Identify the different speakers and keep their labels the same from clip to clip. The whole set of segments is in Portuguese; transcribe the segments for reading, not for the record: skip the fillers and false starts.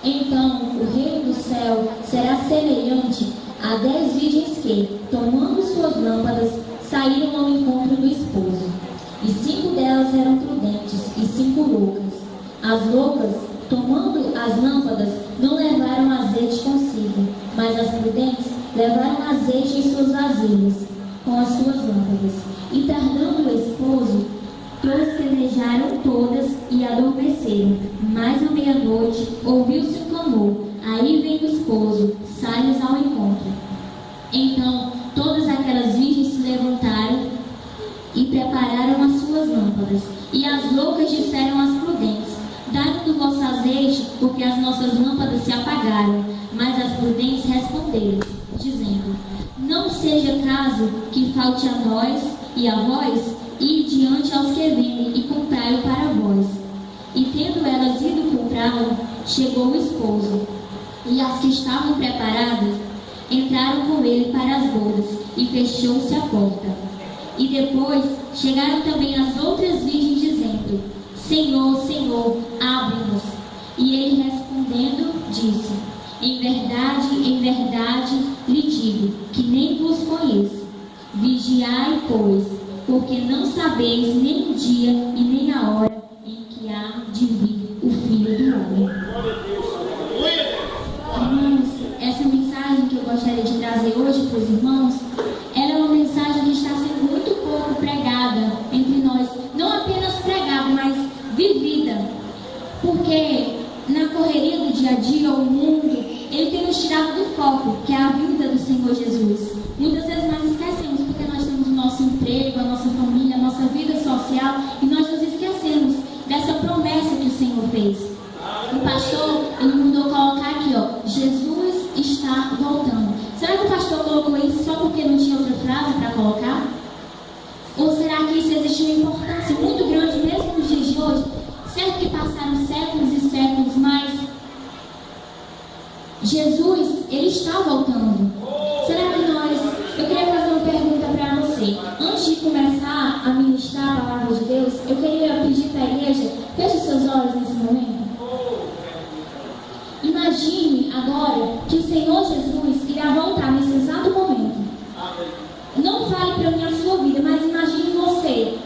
Speaker 1: Então o reino do céu será semelhante a 10 virgens que, tomando suas lâmpadas, saíram ao encontro do esposo. E 5 delas eram prudentes e 5 loucas. As loucas, tomando as lâmpadas, não levaram azeite consigo, mas as prudentes levaram azeite em suas vasilhas, com as suas lâmpadas. E tardando o esposo, tosquenejaram todas e adormeceram. Mas à meia-noite ouviu-se um clamor: aí vem o esposo, sai-lhes ao encontro. Então todas aquelas virgens se levantaram e prepararam as suas lâmpadas. E as loucas disseram às prudentes: dai-nos do vosso azeite, porque as nossas lâmpadas se apagaram. Mas as prudentes responderam, dizendo: não seja caso que falte a nós e a vós, e diante aos que vendem e comprai-o para vós. E tendo elas ido comprá-lo, chegou o esposo, e as que estavam preparadas entraram com ele para as bodas, e fechou-se a porta. E depois chegaram também as outras virgens, dizendo: Senhor, Senhor, abre-nos. E ele respondendo, disse: em verdade, lhe digo, que nem vos conheço. Vigiai, pois, porque não sabeis nem o dia e nem a hora em que há de vir o Filho do Homem. Irmãos, essa mensagem que eu gostaria de trazer hoje para os irmãos, ela é uma mensagem que está sendo muito pouco pregada entre nós. Não apenas pregada, mas vivida. Porque na correria do dia a dia, o mundo, ele tem nos tirado do foco, que é a vinda do Senhor Jesus. Muitas vezes nós esquecemos, porque nós temos o nosso emprego, a nossa família, a nossa vida social, e nós nos esquecemos dessa promessa que o Senhor fez. O pastor, ele mandou colocar aqui, ó: Jesus está voltando. Será que o pastor colocou isso só porque não tinha outra frase para colocar? Ou será que isso existe uma importância muito grande mesmo nos dias de hoje? Certo que passaram séculos e séculos, mas Jesus, ele está voltando. Será que nós... Eu queria fazer uma pergunta para você. Antes de começar a ministrar a palavra de Deus, eu queria pedir para a igreja: feche seus olhos nesse momento. Imagine agora que o Senhor Jesus irá voltar nesse exato momento. Não fale para mim a sua vida, mas imagine você.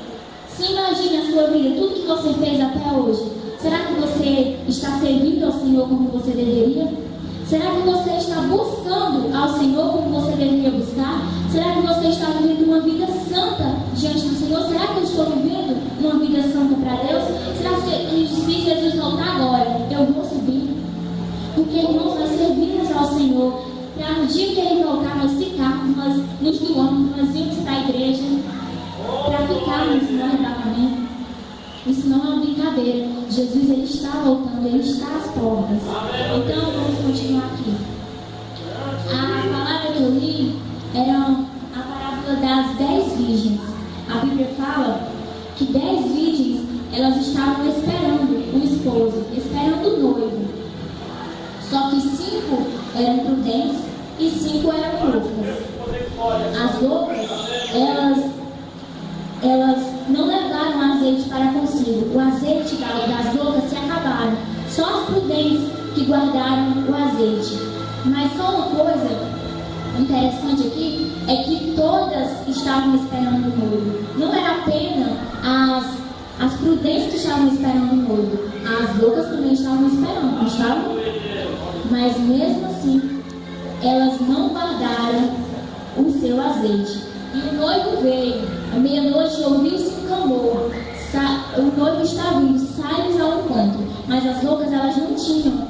Speaker 1: Se imagine a sua vida, tudo que você fez até hoje. Será que você está servindo ao Senhor como você deveria? Será que você está buscando ao Senhor como você deveria buscar? Será que você está vivendo uma vida santa diante do Senhor? Será que eu estou vivendo uma vida santa para Deus? Será que se Jesus voltar agora, eu vou subir? Porque, irmãos, nós servimos ao Senhor para no dia que Ele voltar, nós ficarmos, nós nos doamos, nós vimos para a igreja para ficarmos no arrebatamento. Isso não é uma brincadeira. Jesus, ele está voltando, ele está às portas. Então vamos continuar aqui. A palavra que eu li era a parábola das 10 virgens. A Bíblia fala que 10 virgens, elas estavam esperando o esposo, esperando o noivo. Só que 5 eram prudentes e 5 eram loucas. As loucas, elas não levaram azeite para consigo. O azeite das loucas se acabaram. Só as prudentes que guardaram o azeite. Mas só uma coisa interessante aqui é que todas estavam esperando o noivo. Não era apenas as prudentes que estavam esperando o noivo. As loucas também estavam esperando, não estavam? Mas mesmo assim, elas não guardaram o seu azeite. E o noivo veio. À meia-noite ouviu-se um clamor: o noivo está vindo, sai-lhes ao encontro. Mas as loucas, elas não tinham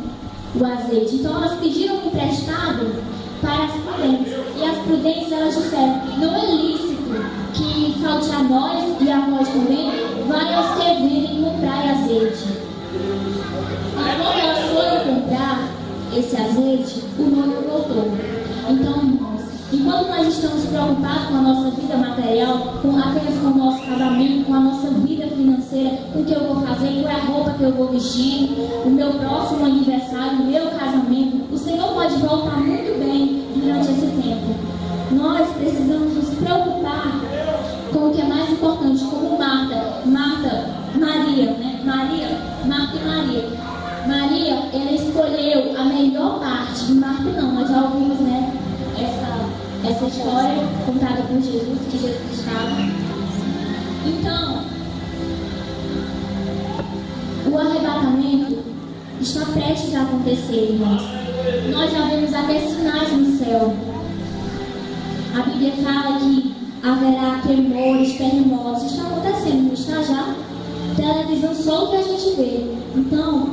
Speaker 1: o azeite. Então elas pediram emprestado para as prudentes. E as prudentes, elas disseram: não é lícito que falte a nós e a vós também. Vai aos que vendem comprar azeite. E quando elas foram comprar esse azeite, o noivo voltou. Então, irmãos, enquanto nós estamos preocupados com a nossa vida material, apenas com o nosso casamento, com a nossa vida financeira, com o que eu vou fazer, qual é a roupa que eu vou vestir, o meu próximo aniversário, o meu casamento, o Senhor pode voltar muito bem durante esse tempo. Nós precisamos nos preocupar com o que é mais importante, como Maria, né? Marta e Maria. Maria, ela escolheu escolheu a melhor parte. Em Marcos não, nós já ouvimos, né, essa história contada por Jesus, que Jesus estava. Então, o arrebatamento está prestes a acontecer, irmãos. Nós já vemos até sinais no céu. A Bíblia fala que haverá tremores, terremotos. Está acontecendo, não está já? Televisão só o que a gente vê. Então,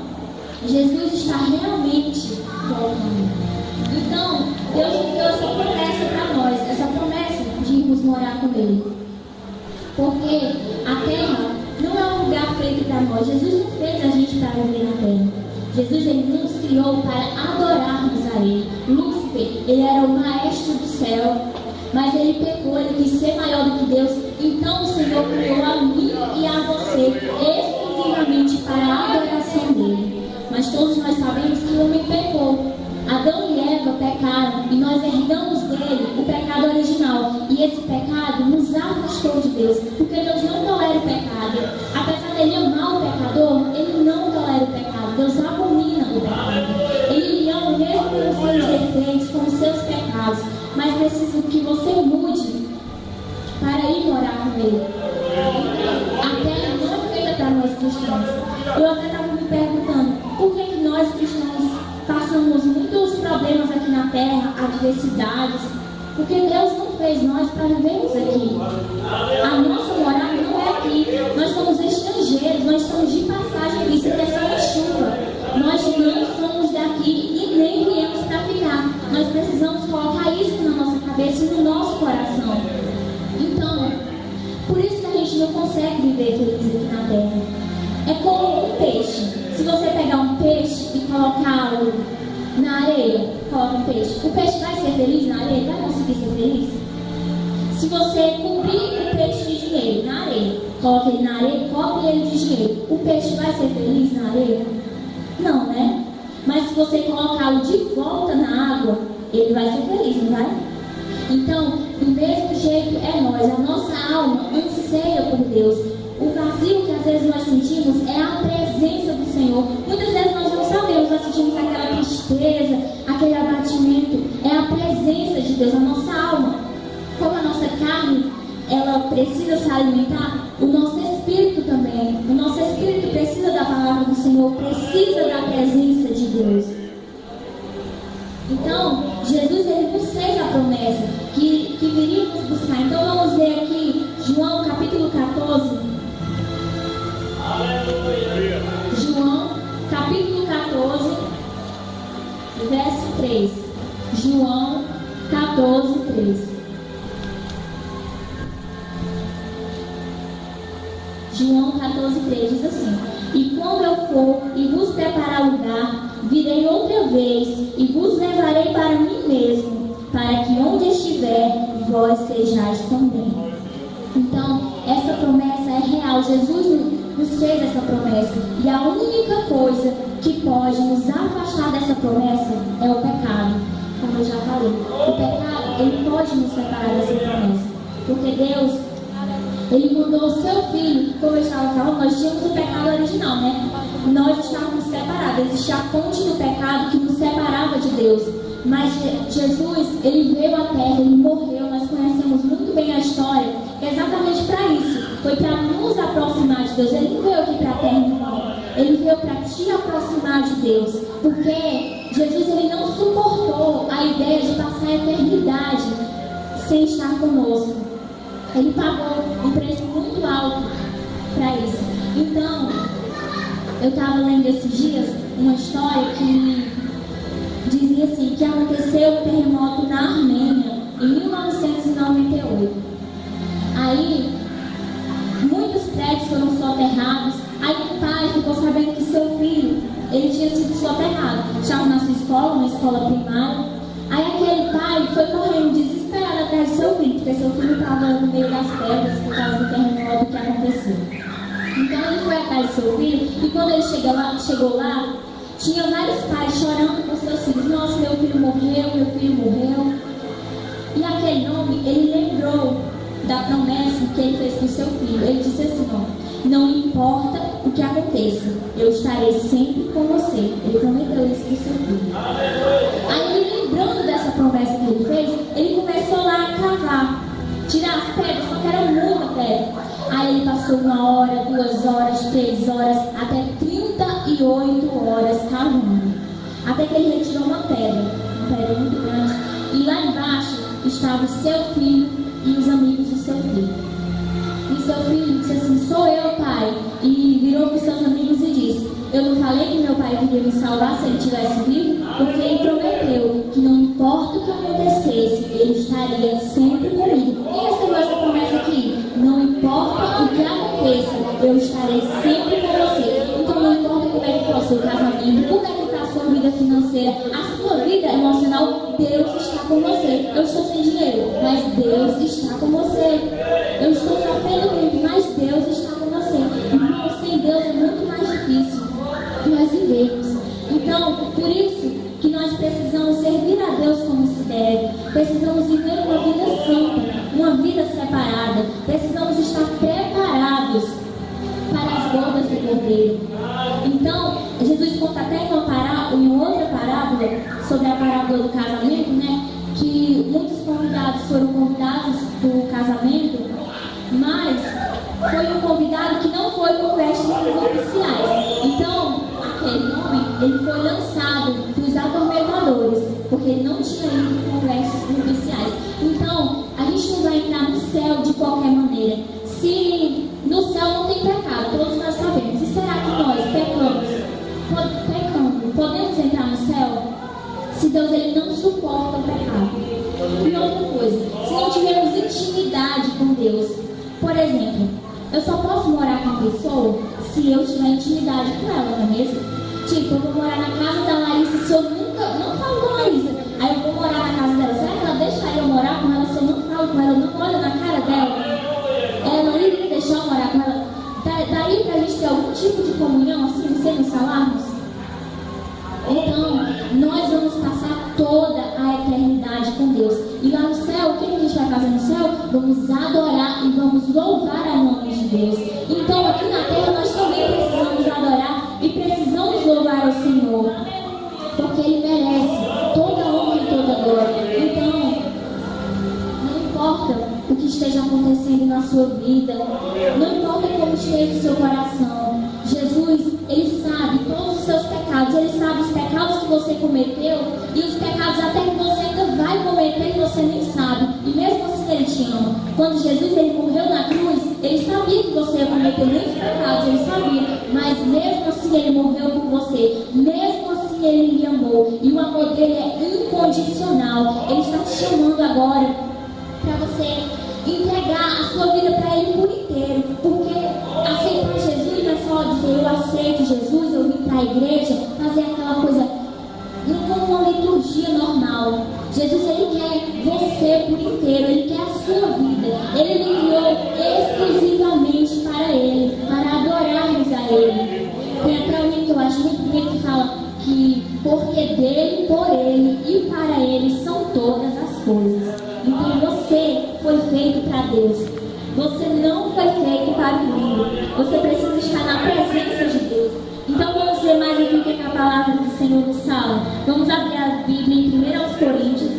Speaker 1: Jesus está realmente voltando. Então, Deus nos deu essa promessa para nós, essa promessa de irmos morar com Ele. Porque a terra não é um lugar feito para nós. Jesus não fez a gente para viver na terra. Jesus, Ele nos criou para adorarmos a Ele. Lúcifer, ele era o maestro do céu, mas ele pecou, ele quis ser maior do que Deus. Então o Senhor criou a mim e a você exclusivamente para a adoração dele. Mas todos nós sabemos que o homem pecou. Adão e Eva pecaram e nós herdamos dele o pecado original. E esse pecado nos afastou de Deus, porque Deus não tolera o pecado. Apesar dele amar o pecador, ele não tolera o pecado. Deus abomina o pecado. Ele lhe ama mesmo com os seus defeitos, com os seus pecados. Mas precisa que você mude para ir morar com Ele. A terra não é feita para nós cristãos. Eu até estava me perguntando por que nós cristãos passamos muitos problemas aqui na terra, adversidades. Porque Deus não fez nós para vivermos aqui. A nossa morada não é aqui. Nós somos estrangeiros, nós somos de passagem aqui. Isso é só uma chuva. Nós não somos daqui e nem viemos para ficar. Nós precisamos colocar isso na nossa cabeça e no nosso coração. Então, por isso que a gente não consegue viver feliz aqui na terra. É como um peixe. Se você pegar um peixe e colocá-lo na areia, coloca um peixe. O peixe vai ser feliz na areia? Vai conseguir ser feliz? Se você cobrir o peixe de dinheiro na areia, coloca ele na areia, cobre ele de dinheiro, o peixe vai ser feliz na areia? Não, né? Mas se você colocá-lo de volta na água, ele vai ser feliz, não vai? Então, do mesmo jeito é nós. A nossa alma anseia por Deus. O vazio que às vezes nós sentimos é a presença do Senhor. Muitas vezes nós não sabemos, nós sentimos aquela tristeza, aquele abatimento. É a presença de Deus, a nossa alma. Como a nossa carne, ela precisa se alimentar, o nosso espírito também. O nosso espírito precisa da palavra do Senhor, precisa da presença de Deus. Então, Jesus, ele nos fez a promessa que viríamos buscar. Então, vamos ver aqui, João capítulo 14. João capítulo 14, verso 3. João 14, 3. João 14, 3 diz assim: E quando eu for e vos preparar lugar, virei outra vez e vos levarei para mim mesmo, para que onde estiver, vós sejais também. Então, essa promessa é real. Jesus nos fez essa promessa. E a única coisa que pode nos afastar dessa promessa é o pecado. Como eu já falei, o pecado, ele pode nos separar dessa promessa. Porque Deus, ele mandou o seu filho. Como eu estava falando, nós tínhamos o pecado original, né? Nós estávamos separados. Existia a ponte do pecado que nos separava de Deus. Mas Jesus, ele veio à terra, ele morreu. Nós conhecemos muito bem a história. Exatamente para isso. Foi para nos aproximar de Deus. Ele não veio aqui para a terra, não. Ele veio para te aproximar de Deus. Porque Jesus, ele não suportou a ideia de passar a eternidade sem estar conosco. Ele pagou um preço muito alto para isso. Então, eu estava lendo esses dias uma história que dizia assim, que aconteceu um terremoto na Armênia em 1998. Aí, muitos prédios foram soterrados. Aí o pai ficou sabendo que seu filho, ele tinha sido soterrado. Estava na sua escola, uma escola primária. Aí aquele pai foi correndo desesperado atrás de seu filho, porque seu filho estava no meio das pedras por causa do terremoto que aconteceu. Então ele foi atrás de seu filho, e quando ele chegou lá, tinha vários pais chorando por seus filhos. Nossa, meu filho morreu. E aquele homem, ele lembrou da promessa que ele fez para o seu filho. Ele disse assim, ó: não importa o que aconteça, eu estarei sempre com você. Ele prometeu isso do seu filho. Aí ele, lembrando dessa promessa que ele fez, ele começou lá a cavar, tirar as pedras, só que era muita pedra. Aí ele passou 1 hora, 2 horas, 3 horas, até 38 horas cavando. Até que ele retirou uma pedra muito grande. E lá embaixo estava o seu filho e os amigos do seu filho. E seu filho disse assim: sou eu, pai. E virou para os seus amigos e disse: eu não falei que meu pai queria me salvar se ele estivesse vivo? Porque ele prometeu que não importa o que acontecesse, ele estaria sempre comigo. Quem recebeu essa promessa aqui? Não importa o que aconteça, eu estarei sempre com você. Então não importa como é que está o seu casamento, como é que está a sua vida financeira, a sua vida emocional, Deus está com você. Eu estou sem dinheiro, mas Deus está com você. Eu estou sofrendo muito, mas Deus está com você. Irmão, sem Deus é muito mais difícil nós vivemos. Então, por isso que nós precisamos servir a Deus como se deve. Precisamos viver uma vida santa, uma vida separada. Precisamos estar preparados para as bodas do Cordeiro. Então, Jesus conta até em uma outra parábola, sobre a parábola do casamento, né? Que muitos convidados foram convidados do casamento, mas foi um convidado que não foi com vestes nupciais. Então, aquele homem, ele foi lançado dos atormentadores, porque ele não tinha ido com vestes nupciais. Então, a gente não vai entrar no céu de qualquer maneira. Se no céu não tem pecado, todos nós sabemos. E será que nós pecando, podemos entrar no céu? Se Deus ele não suporta o pecado. E outra coisa, se não tivermos intimidade com Deus, por exemplo, eu só posso morar com uma pessoa se eu tiver intimidade com ela, não é mesmo? Tipo, eu vou morar na casa da Larissa se eu nunca, não falo com a Larissa. Aí eu vou morar na casa dela. Será que ela deixaria eu morar com ela se eu não falo com ela, eu não olho na cara dela? Ela iria deixar eu morar com ela? Daí pra gente ter algum tipo de comunhão, assim, sem nos falarmos? Então, nós vamos passar toda a eternidade com Deus. E lá no céu, o que a gente vai fazer no céu? Vamos adorar e vamos louvar a nome de Deus. Então, aqui na terra, nós também precisamos adorar e precisamos louvar ao Senhor. Porque Ele merece toda a honra e toda a glória. Então, não importa o que esteja acontecendo na sua vida, não importa como esteja o seu coração, Jesus, Ele sabe todos os seus pecados, Ele sabe os pecados que você cometeu e os pecados até que você ainda vai cometer e você nem sabe, e mesmo assim Ele te ama. Quando Jesus ele morreu na cruz, Ele sabia que você ia cometer muitos pecados, Ele sabia, mas mesmo assim Ele morreu por você, mesmo assim Ele lhe amou, e o amor dele é incondicional. Ele está te chamando agora para você entregar a sua vida para Ele por inteiro, porque aceitar Jesus não é só dizer eu aceito Jesus, eu vim para a igreja, fazer aquela coisa como uma liturgia normal. Jesus ele quer você por inteiro, Ele quer a sua vida. Ele lhe criou exclusivamente para Ele, para adorarmos a Ele. Tem até um livro que eu acho muito bonito que fala que porque dele, por Ele e para Ele são todas as coisas. Então você foi feito para Deus. Você não foi feito para o mundo. Você precisa estar na presença de Deus. Então vamos ver mais aqui o que a palavra do Senhor nos fala. Vamos abrir a Bíblia em 1 Coríntios.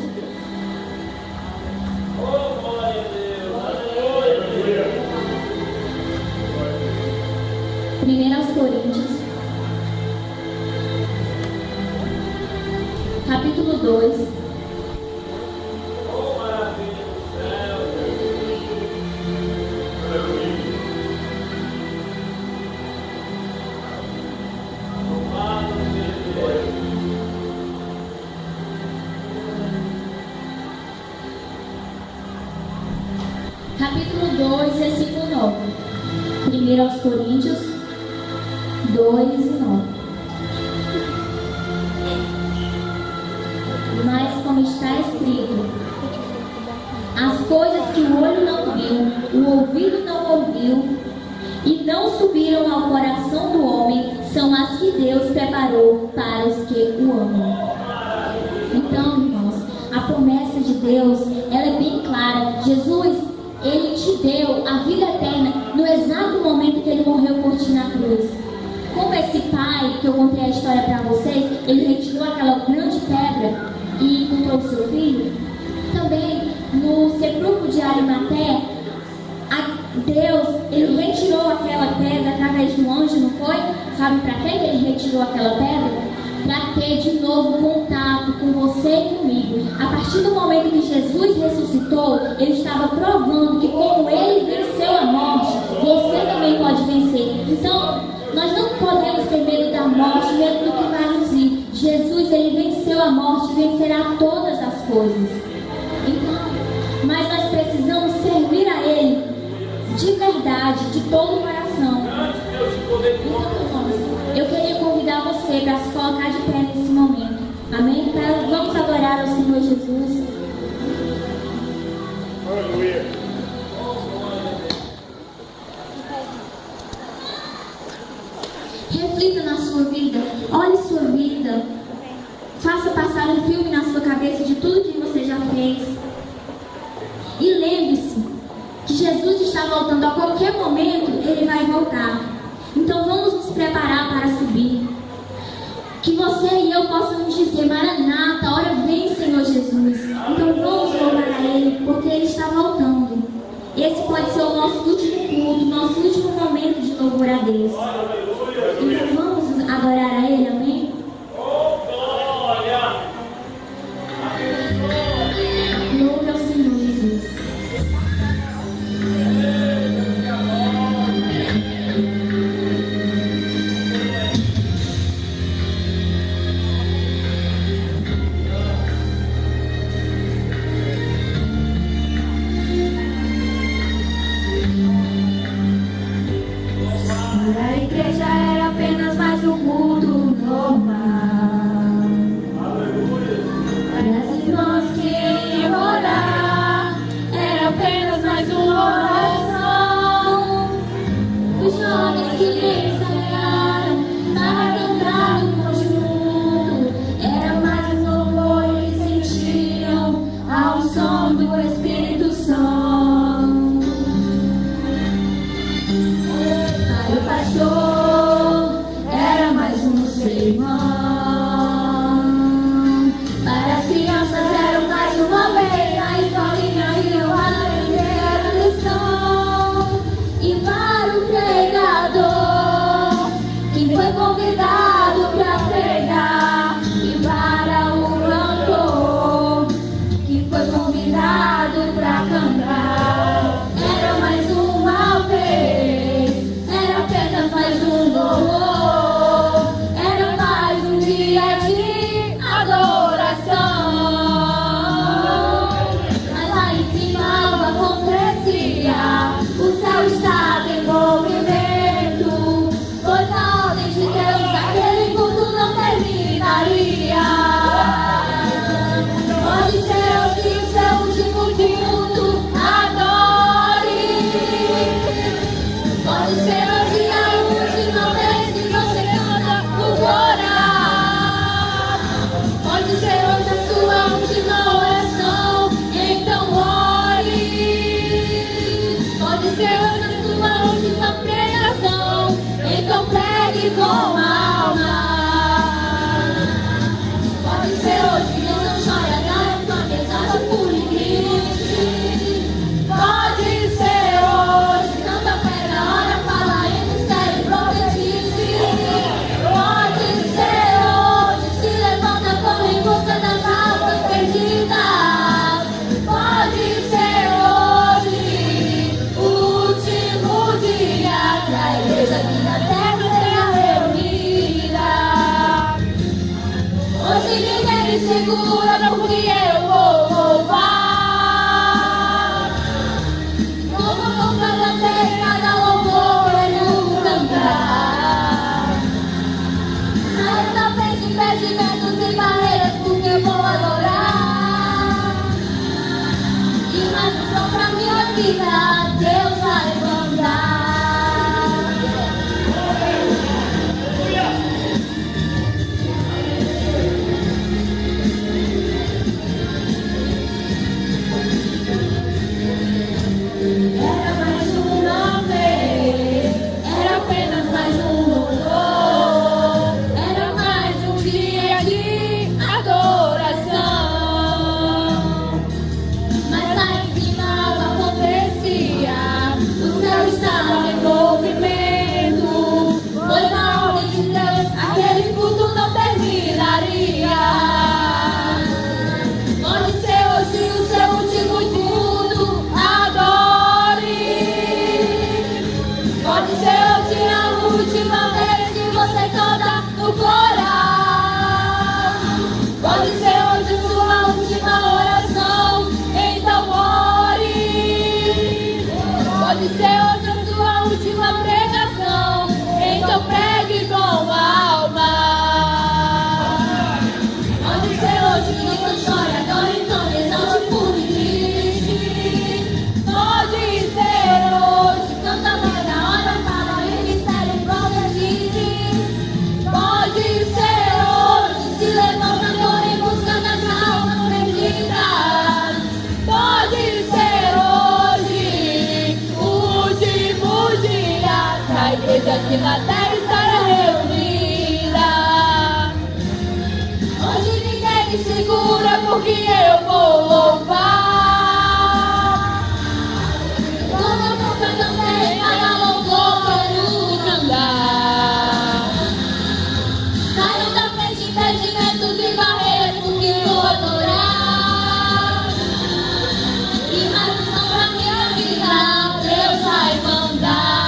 Speaker 1: Capítulo 2. Capítulo 2, versículo 9. 1 Coríntios 2 e 9. Mas como está escrito, as coisas que o olho não viu, o ouvido não ouviu e não subiram ao coração do homem, são as que Deus preparou para os que o amam. Então, irmãos, a promessa de Deus, ela é bem clara. Jesus, Ele te deu a vida eterna no exato momento que Ele morreu por ti na cruz. Como esse pai, que eu contei a história para vocês, ele retirou Sabe para que ele retirou aquela pedra? Para ter de novo contato com você e comigo. A partir do momento que Jesus ressuscitou, ele estava provando que como ele venceu a morte, você também pode vencer. Então, nós não podemos ter medo da morte, medo do que vai nos vir. Jesus, ele venceu a morte e vencerá todas as coisas. Então, mas nós precisamos servir a ele de verdade, de todo o coração. Então, eu queria convidar você para se colocar de pé nesse momento. Amém? Vamos adorar ao Senhor Jesus.
Speaker 2: Aleluia.
Speaker 1: Reflita na sua vida. Olhe sua vida. Faça passar um filme na sua cabeça de tudo que você já fez. E lembre-se que Jesus está voltando. A qualquer momento ele vai voltar. Então vamos nos preparar para subir. Que você e eu possamos dizer: Maranata, hora vem, Senhor Jesus. Então vamos louvar a ele, porque ele está voltando. Esse pode ser o nosso último culto, nosso último momento de louvor a Deus. Então vamos adorar a ele, amém? Louve ao Senhor Jesus.
Speaker 3: A igreja era apenas mais um culto normal. Para as irmãs que iam orar, era apenas mais uma oração. Os jovens que ensaiaram para cantar no conjunto, era mais um louvor e sentiam ao som do Espírito Santo. O pastor era mais um sermão. Para as crianças era mais uma vez a escolinha e eu aprender a lição. E para o pregador, que foi convidado para pregar. E para o cantor, que foi convidado para cantar. Era mais uma vez, mais um louvor, era mais um dia de adoração. Mas lá em cima algo acontecia, o céu estava em movimento, pois a ordem de Deus aquele culto não terminaria. Pode ser hoje o seu último culto, adore. Pode ser hoje a última vez que você canta o coral. Pode ser hoje a sua última oração, então ore. Pode ser hoje a sua última pregação, então pregue com alma. Pode ser hoje, então chore, dá uma mensagem por limite. Pode ser hoje, canta pé na hora, fala em mistério, profetize. Pode ser hoje, se levanta, corre em busca das almas perdidas. Pode ser hoje, o último dia que a igreja aqui na terra será reunida. Hoje ninguém me segura, porque eu vou louvar. Cada louvor eu cantar. Saia da frente, impedimentos e barreiras, porque eu vou adorar. E mais um som pra minha vida, Deus vai mandar. Era mais uma vez, era apenas mais um louvor, era mais um dia de não terminaria. Pode ser hoje o seu último de tudo, adore. Pode ser hoje a última vez que você canta no coral. Pode ser hoje sua última oração, então ore. Pode ser hoje a sua última pregação, então pregue com alma. Pode ser hoje que não chore, adore, então exalte puro e triste. Pode ser hoje, canta mais na hora, fala e mistério profetize. Pode ser hoje, se levanta agora em busca das almas perdidas. Pode ser hoje o último dia da igreja que na terra estará reunida. Hoje ninguém me segura porque eu vou louvar. Quando eu tô cantando, cada louvor quero cantar. Saiam da frente impedimentos e barreiras porque vou adorar. E mais não pra minha vida, Deus vai mandar.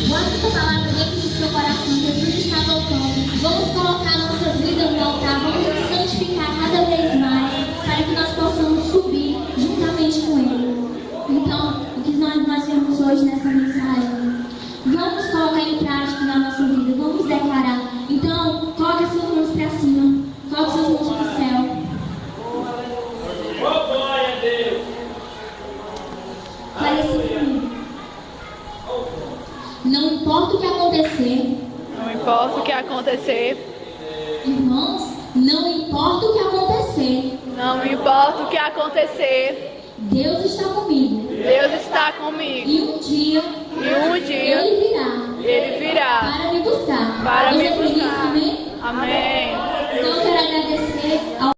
Speaker 3: Guarde essa palavra dentro do seu coração, Jesus está voltando. Vamos colocar nossas vidas no altar, vamos nos santificar cada vez mais, para que nós possamos subir juntamente com Ele. Então, o que nós vemos hoje nessa mensagem, vamos colocar em prática na nossa vida, vamos declarar. Então, coloque as suas mãos para cima, coloque suas mãos para o céu.
Speaker 2: Glória a Deus.
Speaker 1: Fale assim comigo. Não importa o que acontecer,
Speaker 4: Não importa o que acontecer,
Speaker 1: irmãos, não importa o que acontecer,
Speaker 4: não importa o que acontecer,
Speaker 1: Deus está comigo.
Speaker 4: Deus está comigo.
Speaker 1: E um dia Ele virá para me buscar.
Speaker 4: Para
Speaker 1: Você
Speaker 4: me
Speaker 1: crê nisso,
Speaker 4: buscar.
Speaker 1: amém?
Speaker 4: Amém.
Speaker 1: Então eu quero agradecer ao